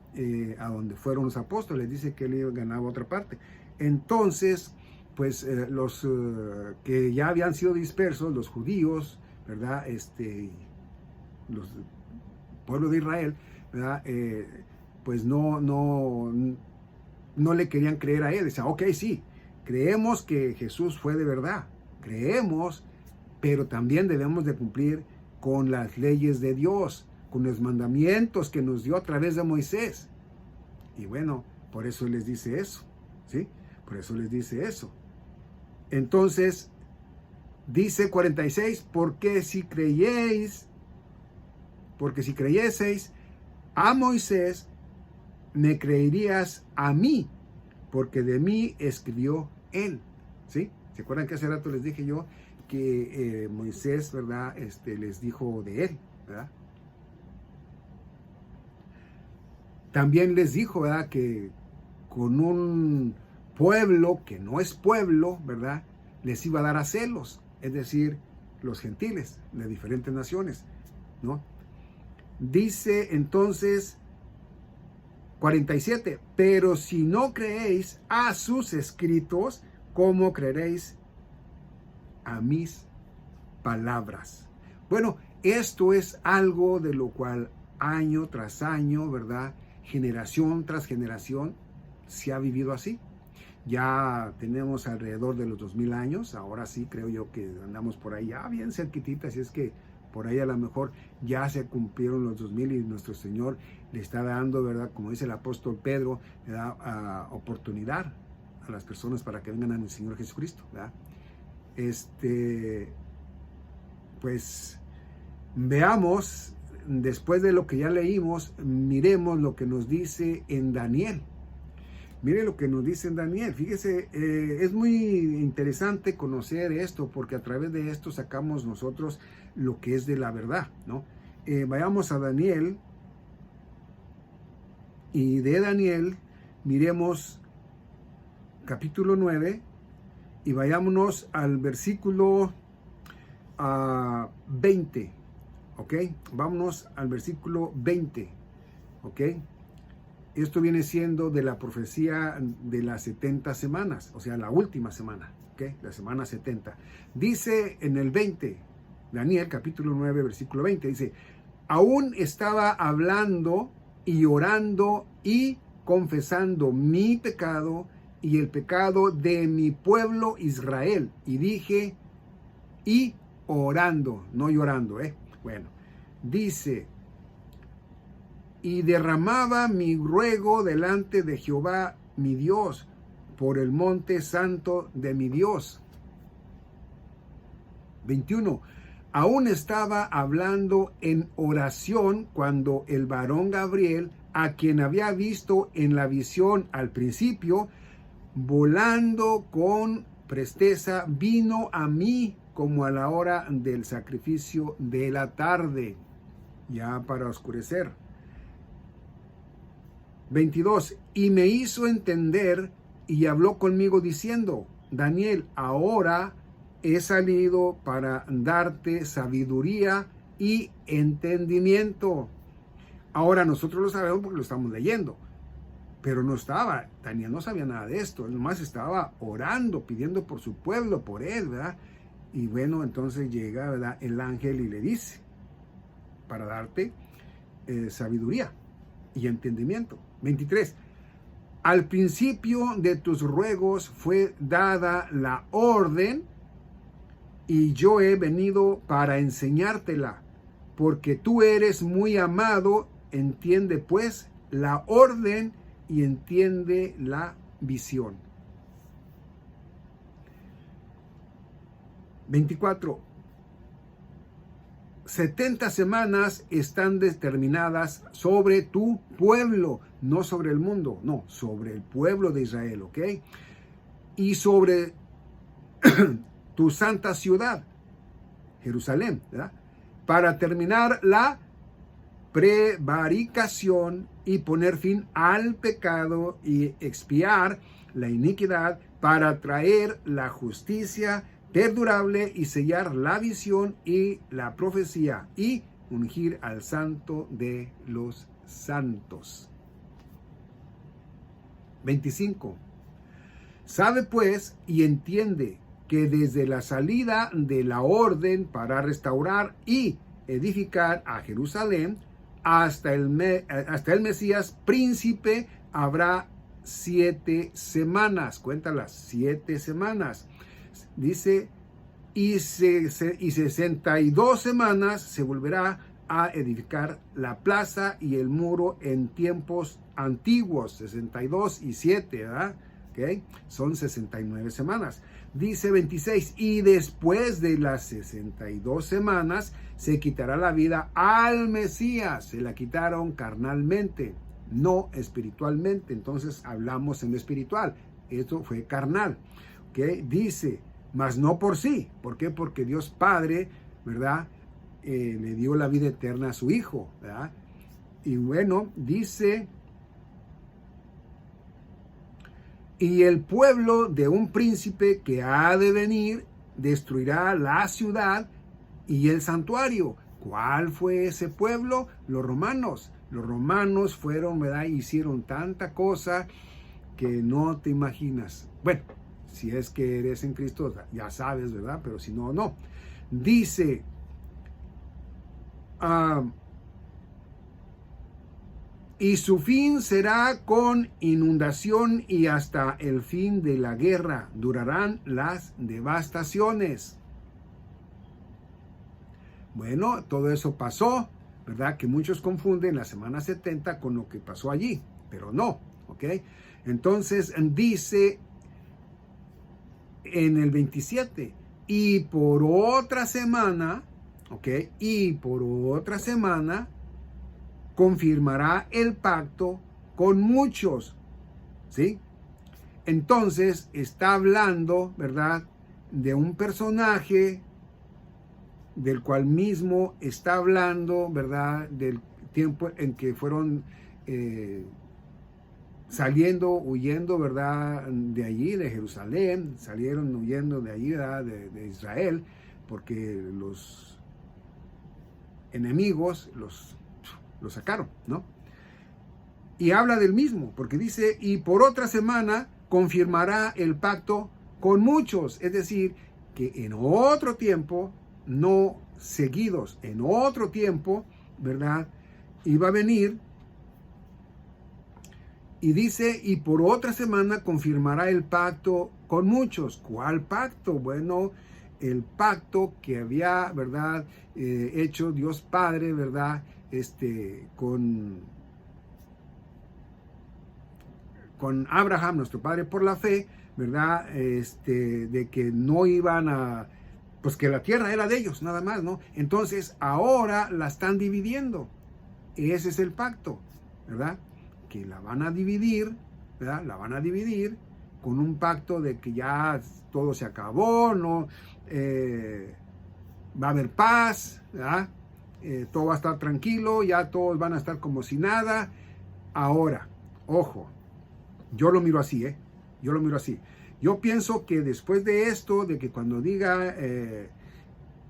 a donde fueron los apóstoles. Dice que él ganaba otra parte. Entonces, pues los que ya habían sido dispersos, los judíos, ¿verdad?, los pueblos de Israel, ¿verdad?, pues no le querían creer a él. Decían, ok, sí, creemos que Jesús fue de verdad, creemos, pero también debemos de cumplir con las leyes de Dios, con los mandamientos que nos dio a través de Moisés. Y bueno, por eso les dice eso, ¿sí? Por eso les dice eso. Entonces, dice 46, porque si creyeseis a Moisés, me creerías a mí, porque de mí escribió él, ¿sí? ¿Se acuerdan que hace rato les dije yo que Moisés, ¿verdad?, les dijo de él, ¿verdad? También les dijo, ¿verdad?, que con un pueblo que no es pueblo, ¿verdad?, les iba a dar a celos, es decir, los gentiles de diferentes naciones, ¿no? Dice entonces 47, pero si no creéis a sus escritos, ¿cómo creeréis a mis palabras? Bueno, esto es algo de lo cual año tras año, ¿verdad?, generación tras generación se ha vivido así. Ya tenemos alrededor de los 2000 años, ahora sí creo yo que andamos por ahí ya bien cerquitita, así es que Por ahí a lo mejor ya se cumplieron los 2000 y nuestro Señor le está dando, ¿verdad? Como dice el apóstol Pedro, le da oportunidad a las personas para que vengan al Señor Jesucristo, ¿verdad? Pues veamos, después de lo que ya leímos, miremos lo que nos dice en Daniel. Mire lo que nos dice en Daniel. Fíjese, es muy interesante conocer esto, porque a través de esto sacamos nosotros lo que es de la verdad, ¿no? Vayamos a Daniel, y de Daniel miremos capítulo 9, y vayámonos al versículo 20, ¿ok? Vámonos al versículo 20, ¿ok? Esto viene siendo de la profecía de las 70 semanas, o sea, la última semana, ¿ok? La semana 70. Dice en el 20, Daniel capítulo 9, versículo 20, dice, aún estaba hablando y orando y confesando mi pecado y el pecado de mi pueblo Israel. Y dije, y orando, no llorando, Bueno, dice, y derramaba mi ruego delante de Jehová mi Dios por el monte santo de mi Dios. 21. Aún estaba hablando en oración cuando el varón Gabriel, a quien había visto en la visión al principio, volando con presteza, vino a mí como a la hora del sacrificio de la tarde, ya para oscurecer. 22. Y me hizo entender y habló conmigo diciendo, Daniel, ahora he salido para darte sabiduría y entendimiento. Ahora nosotros lo sabemos porque lo estamos leyendo, pero Daniel no sabía nada de esto, él nomás estaba orando, pidiendo por su pueblo, por él, ¿verdad? Y bueno, entonces llega, ¿verdad?, el ángel y le dice, para darte sabiduría y entendimiento. 23. Al principio de tus ruegos fue dada la orden y yo he venido para enseñártela, porque tú eres muy amado. Entiende pues la orden y entiende la visión. 24. 70 semanas están determinadas sobre tu pueblo, no sobre el mundo, no, sobre el pueblo de Israel, ¿ok? Y sobre tu santa ciudad, Jerusalén, ¿verdad? Para terminar la prevaricación y poner fin al pecado y expiar la iniquidad, para traer la justicia perdurable y sellar la visión y la profecía y ungir al santo de los santos. 25. Sabe pues y entiende que desde la salida de la orden para restaurar y edificar a Jerusalén hasta el Mesías príncipe habrá 7 semanas. Cuéntalas, 7 semanas. Dice, y 62 semanas se volverá a edificar la plaza y el muro en tiempos antiguos. 62 y 7, ¿verdad? ¿Okay? Son 69 semanas. Dice 26, y después de las 62 semanas se quitará la vida al Mesías. Se la quitaron carnalmente, no espiritualmente. Entonces hablamos en lo espiritual. Esto fue carnal. ¿Okay? Dice, mas no por sí. ¿Por qué? Porque Dios Padre, ¿verdad? Le dio la vida eterna a su Hijo, ¿verdad? Y bueno, dice, y el pueblo de un príncipe que ha de venir destruirá la ciudad y el santuario. ¿Cuál fue ese pueblo? Los romanos. Los romanos fueron, ¿verdad? Hicieron tanta cosa que no te imaginas. Bueno, si es que eres en Cristo, ya sabes, ¿verdad? Pero si no, no. Dice, y su fin será con inundación y hasta el fin de la guerra durarán las devastaciones. Bueno, todo eso pasó, ¿verdad? Que muchos confunden la semana 70 con lo que pasó allí, pero no, ¿ok? Entonces dice en el 27, y por otra semana, ¿ok? Y por otra semana confirmará el pacto con muchos, ¿sí? Entonces está hablando, ¿verdad? De un personaje del cual mismo está hablando, ¿verdad? Del tiempo en que fueron saliendo, huyendo, ¿verdad? De allí, de Jerusalén, salieron huyendo de allí, ¿verdad? De Israel, porque los enemigos los sacaron, ¿no? Y habla del mismo, porque dice, y por otra semana confirmará el pacto con muchos, es decir, que en otro tiempo, no seguidos, en otro tiempo, ¿verdad? Iba a venir y dice, y por otra semana confirmará el pacto con muchos. ¿Cuál pacto? Bueno, el pacto que había, ¿verdad? Hecho Dios Padre, ¿verdad? Con Abraham, nuestro padre por la fe, ¿verdad? De que no iban a, pues que la tierra era de ellos, nada más, ¿no? Entonces, ahora la están dividiendo. Ese es el pacto, ¿verdad? Que la van a dividir, ¿verdad? La van a dividir con un pacto de que ya todo se acabó, ¿no? Va a haber paz, ¿verdad? Todo va a estar tranquilo, ya todos van a estar como si nada. Ahora, ojo, yo lo miro así, yo lo miro así. Yo pienso que después de esto, de que cuando diga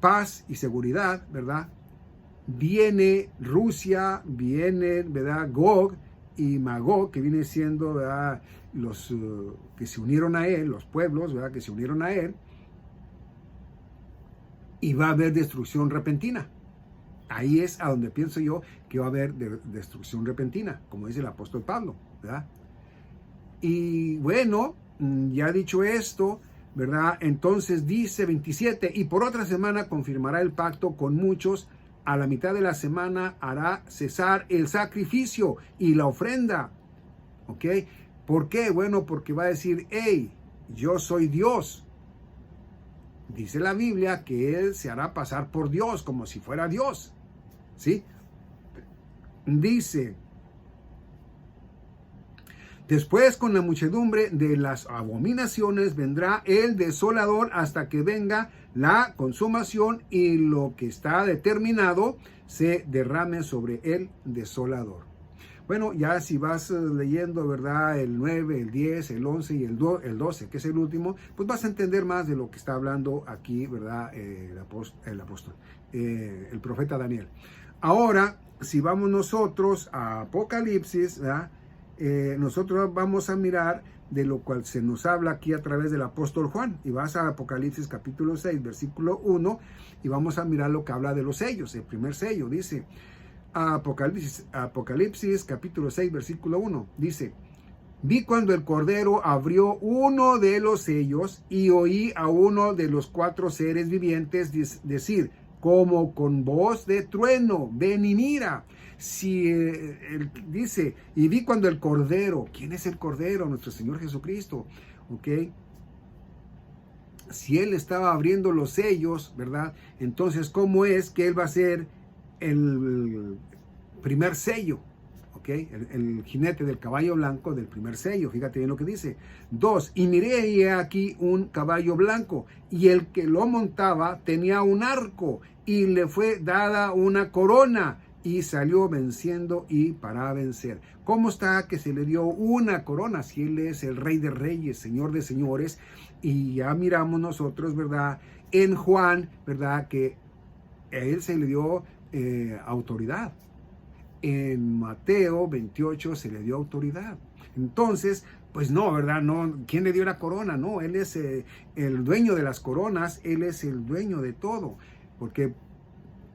paz y seguridad, ¿verdad? Viene Rusia, viene, ¿verdad? Gog y Magog, que viene siendo, ¿verdad? Los que se unieron a él, los pueblos, ¿verdad? Que se unieron a él. Y va a haber destrucción repentina. Ahí es a donde pienso yo que va a haber destrucción repentina, como dice el apóstol Pablo, ¿verdad? Y bueno, ya dicho esto, ¿verdad? Entonces dice 27, y por otra semana confirmará el pacto con muchos, a la mitad de la semana hará cesar el sacrificio y la ofrenda, ¿ok? ¿Por qué? Bueno, porque va a decir, hey, yo soy Dios. Dice la Biblia que Él se hará pasar por Dios, como si fuera Dios, ¿sí? Dice, después con la muchedumbre de las abominaciones vendrá el desolador hasta que venga la consumación y lo que está determinado se derrame sobre el desolador. Bueno, ya si vas leyendo, ¿verdad? El 9, el 10, el 11 y el 12, que es el último, pues vas a entender más de lo que está hablando aquí, ¿verdad? El profeta Daniel. Ahora, si vamos nosotros a Apocalipsis, ¿verdad? Nosotros vamos a mirar de lo cual se nos habla aquí a través del apóstol Juan. Y vas a Apocalipsis capítulo 6, versículo 1, y vamos a mirar lo que habla de los sellos. El primer sello dice, Apocalipsis capítulo 6, versículo 1, dice, vi cuando el Cordero abrió uno de los sellos y oí a uno de los 4 seres vivientes decir, como con voz de trueno, ven y mira. Si dice, y vi cuando el Cordero, ¿quién es el Cordero? Nuestro Señor Jesucristo, ¿ok? Si Él estaba abriendo los sellos, ¿verdad? Entonces, ¿cómo es que Él va a ser el primer sello? ¿Ok? El jinete del caballo blanco del primer sello, fíjate bien lo que dice. 2, y miré y he aquí un caballo blanco, y el que lo montaba tenía un arco, y le fue dada una corona, y salió venciendo y para vencer. ¿Cómo está que se le dio una corona? Si Él es el Rey de Reyes, Señor de Señores, y ya miramos nosotros, ¿verdad? En Juan, ¿verdad? Que a Él se le dio autoridad. En Mateo 28 se le dio autoridad. Entonces, pues no, ¿verdad? No, ¿quién le dio la corona? No, Él es el dueño de las coronas, Él es el dueño de todo, porque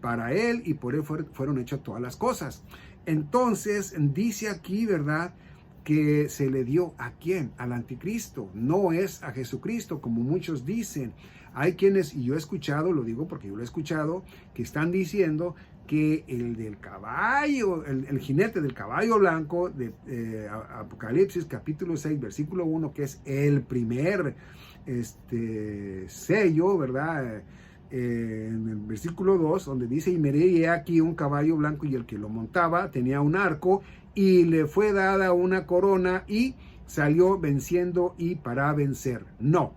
para Él y por Él fueron hechas todas las cosas. Entonces, dice aquí, ¿verdad? que se le dio ¿a quién? Al anticristo. No es a Jesucristo, como muchos dicen. Hay quienes, y yo he escuchado, lo digo porque yo lo he escuchado, que están diciendo que el del caballo, el jinete del caballo blanco de Apocalipsis capítulo 6, versículo 1, que es el primer sello, ¿verdad? En el versículo 2, donde dice, y miré aquí un caballo blanco y el que lo montaba tenía un arco y le fue dada una corona y salió venciendo y para vencer. No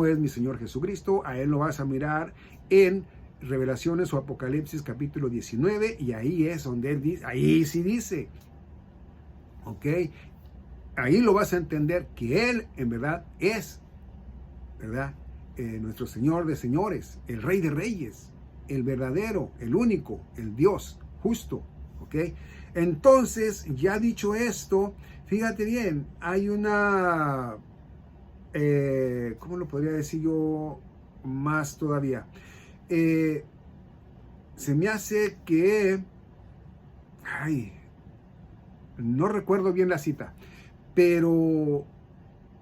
es mi Señor Jesucristo. A Él lo vas a mirar en Revelaciones o Apocalipsis capítulo 19 y ahí es donde Él dice, ahí sí dice, ¿ok? Ahí lo vas a entender que Él en verdad es, ¿verdad? Nuestro Señor de señores, el Rey de reyes, el verdadero, el único, el Dios justo, ¿ok? Entonces, ya dicho esto, fíjate bien, hay una, ¿cómo lo podría decir yo más todavía? Se me hace que, no recuerdo bien la cita, pero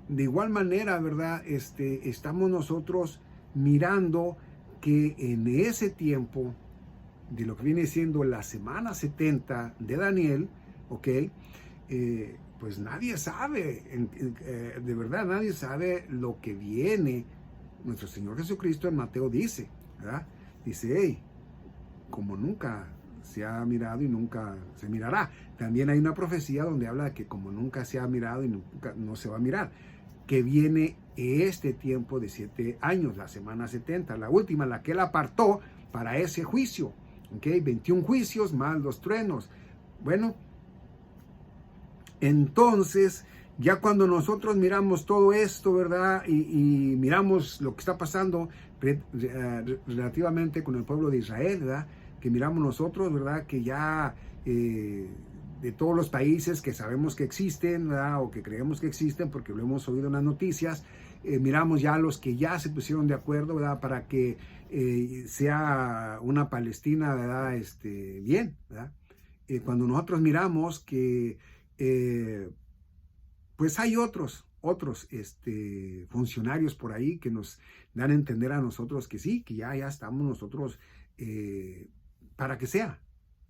de igual manera, ¿verdad? Estamos nosotros mirando que en ese tiempo de lo que viene siendo la semana 70 de Daniel, ¿ok? Pues nadie sabe, de verdad nadie sabe lo que viene. Nuestro Señor Jesucristo en Mateo dice, ¿verdad? Dice, hey, como nunca se ha mirado y nunca se mirará. También hay una profecía donde habla de que como nunca se ha mirado y nunca no se va a mirar, que viene este tiempo de 7 años, la semana 70, la última, la que Él apartó para ese juicio, ¿ok? 21 juicios más los truenos. Bueno, entonces, ya cuando nosotros miramos todo esto, ¿verdad? Y miramos lo que está pasando relativamente con el pueblo de Israel, ¿verdad? Que miramos nosotros, ¿verdad? Que ya de todos los países que sabemos que existen, ¿verdad? O que creemos que existen porque lo hemos oído en las noticias, miramos ya los que ya se pusieron de acuerdo, ¿verdad? Para que sea una Palestina, ¿verdad? Bien, ¿verdad? Cuando nosotros miramos que pues hay otros funcionarios por ahí que nos dan a entender a nosotros que sí, que ya estamos nosotros para que sea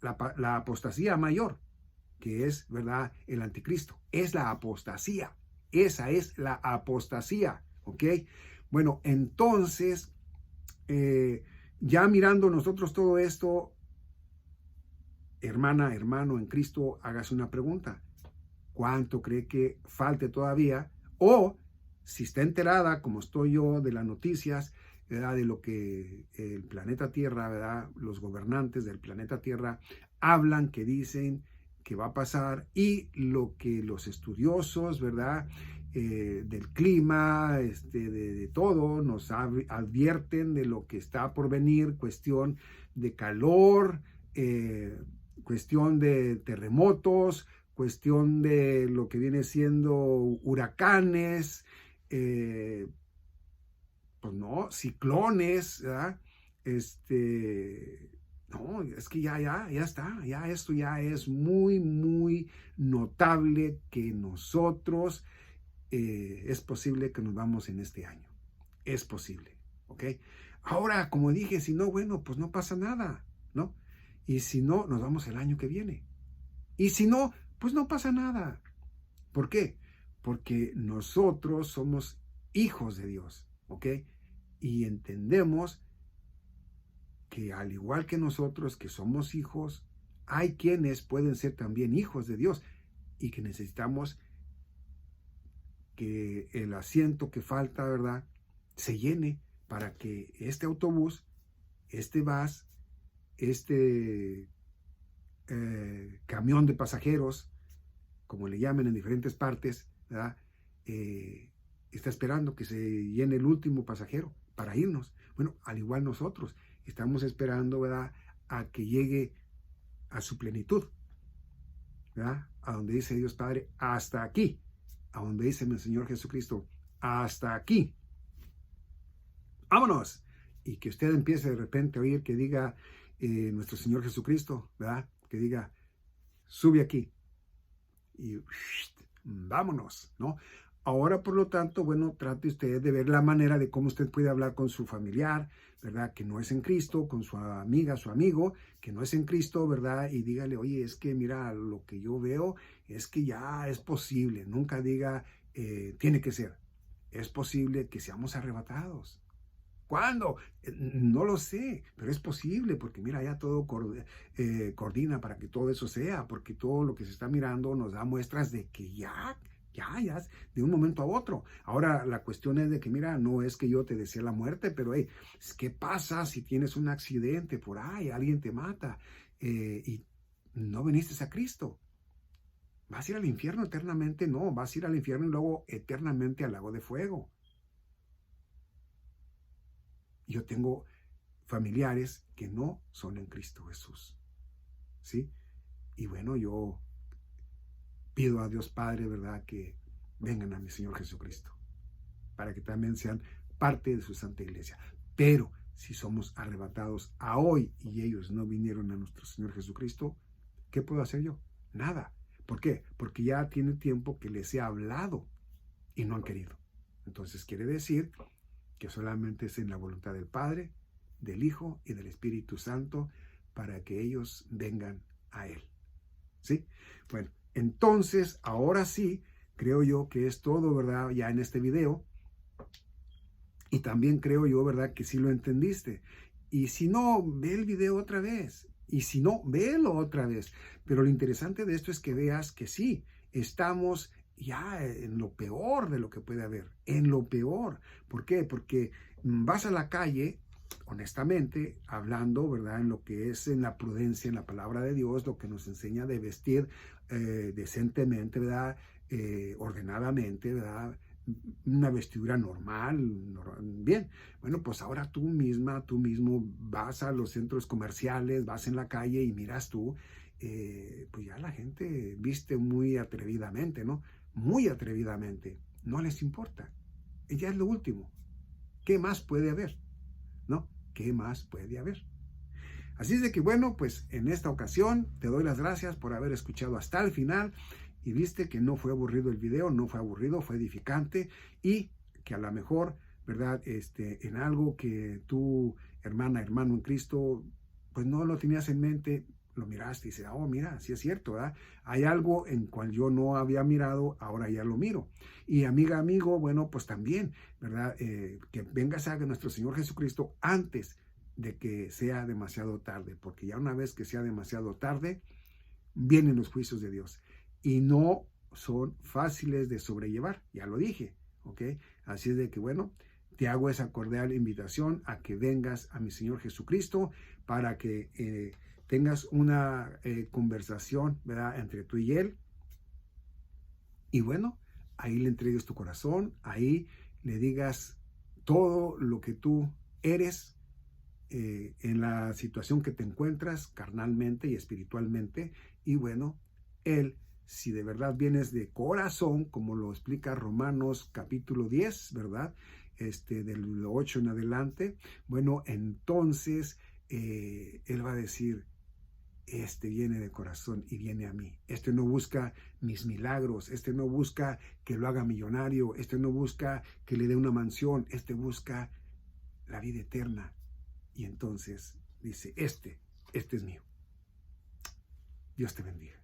la apostasía mayor, que es, ¿verdad? El anticristo. Es la apostasía. Esa es la apostasía, ¿ok? Bueno, entonces, ya mirando nosotros todo esto, hermana, hermano en Cristo, hágase una pregunta. ¿Cuánto cree que falte todavía? O si está enterada, como estoy yo, de las noticias, ¿verdad? De lo que el planeta Tierra, ¿verdad? Los gobernantes del planeta Tierra hablan, que dicen que va a pasar, y lo que los estudiosos, ¿verdad? Del clima, de todo, nos advierten de lo que está por venir, cuestión de calor, cuestión de terremotos, cuestión de lo que viene siendo huracanes, pues no, ciclones, ¿verdad? No, es que ya está, ya esto ya es muy, muy notable que nosotros, es posible que nos vamos en este año, es posible, ¿ok? Ahora, como dije, si no, bueno, pues no pasa nada, ¿no? Y si no, nos vamos el año que viene. Y si no, pues no pasa nada. ¿Por qué? Porque nosotros somos hijos de Dios, ¿ok? Y entendemos que al igual que nosotros que somos hijos, hay quienes pueden ser también hijos de Dios y que necesitamos que el asiento que falta, ¿verdad?, se llene para que este autobús, este bus, camión de pasajeros, como le llamen en diferentes partes, ¿verdad? Está esperando que se llene el último pasajero para irnos. Bueno, al igual nosotros estamos esperando, ¿verdad?, a que llegue a su plenitud, ¿verdad? A donde dice Dios Padre, hasta aquí. A donde dice mi Señor Jesucristo, hasta aquí. ¡Vámonos! Y que usted empiece de repente a oír que diga nuestro Señor Jesucristo, ¿verdad? Que diga, sube aquí. Y vámonos, ¿no? Ahora, por lo tanto, bueno, trate usted de ver la manera de cómo usted puede hablar con su familiar, ¿verdad? Que no es en Cristo, con su amiga, su amigo, que no es en Cristo, ¿verdad? Y dígale, oye, es que mira, lo que yo veo es que ya es posible. Nunca diga, tiene que ser. Es posible que seamos arrebatados. ¿Cuándo? No lo sé, pero es posible, porque mira, ya todo coordina para que todo eso sea, porque todo lo que se está mirando nos da muestras de que ya, de un momento a otro. Ahora, la cuestión es de que, mira, no es que yo te desee la muerte, pero, hey, ¿qué pasa si tienes un accidente por ahí, alguien te mata y no viniste a Cristo? ¿Vas a ir al infierno eternamente? No, vas a ir al infierno y luego eternamente al lago de fuego. Yo tengo familiares que no son en Cristo Jesús, ¿sí? Y bueno, yo pido a Dios Padre, ¿verdad?, que vengan a mi Señor Jesucristo, para que también sean parte de su Santa Iglesia. Pero si somos arrebatados a hoy y ellos no vinieron a nuestro Señor Jesucristo, ¿qué puedo hacer yo? Nada. ¿Por qué? Porque ya tiene tiempo que les he hablado y no han querido. Entonces quiere decir que solamente es en la voluntad del Padre, del Hijo y del Espíritu Santo para que ellos vengan a Él. ¿Sí? Bueno, entonces, ahora sí, creo yo que es todo, ¿verdad? Ya en este video. Y también creo yo, ¿verdad?, que sí lo entendiste. Y si no, ve el video otra vez. Y si no, véelo otra vez. Pero lo interesante de esto es que veas que sí, estamos ya en lo peor de lo que puede haber. En lo peor. ¿Por qué? Porque vas a la calle, honestamente, hablando, ¿verdad?, en lo que es en la prudencia, en la palabra de Dios, lo que nos enseña de vestir decentemente, ¿verdad?, ordenadamente, ¿verdad?, una vestidura normal, bien. Bueno, pues ahora tú mismo vas a los centros comerciales, vas en la calle y miras tú, pues ya la gente viste muy atrevidamente, ¿no? Muy atrevidamente. No les importa. Y ya es lo último. ¿Qué más puede haber? ¿No? ¿Qué más puede haber? Así es de que bueno, pues en esta ocasión te doy las gracias por haber escuchado hasta el final y viste que no fue aburrido el video, no fue aburrido, fue edificante y que a lo mejor, ¿verdad? En algo que tú, hermano en Cristo, pues no lo tenías en mente, lo miraste y dices, oh, mira, sí es cierto, ¿verdad? Hay algo en cual yo no había mirado, ahora ya lo miro. Y amiga, amigo, bueno, pues también, ¿verdad? Que vengas a nuestro Señor Jesucristo antes de que sea demasiado tarde, porque ya una vez que sea demasiado tarde, vienen los juicios de Dios y no son fáciles de sobrellevar, ya lo dije, ¿ok? Así es de que, bueno, te hago esa cordial invitación a que vengas a mi Señor Jesucristo para que tengas una conversación, ¿verdad?, entre tú y Él. Y bueno, ahí le entregues tu corazón, ahí le digas todo lo que tú eres, en la situación que te encuentras carnalmente y espiritualmente. Y bueno, Él, si de verdad vienes de corazón, como lo explica Romanos capítulo 10, ¿verdad? Del 8 en adelante, bueno, entonces Él va a decir, viene de corazón y viene a mí. No busca mis milagros, no busca que lo haga millonario, no busca que le dé una mansión, busca la vida eterna. Y entonces dice, este es mío. Dios te bendiga.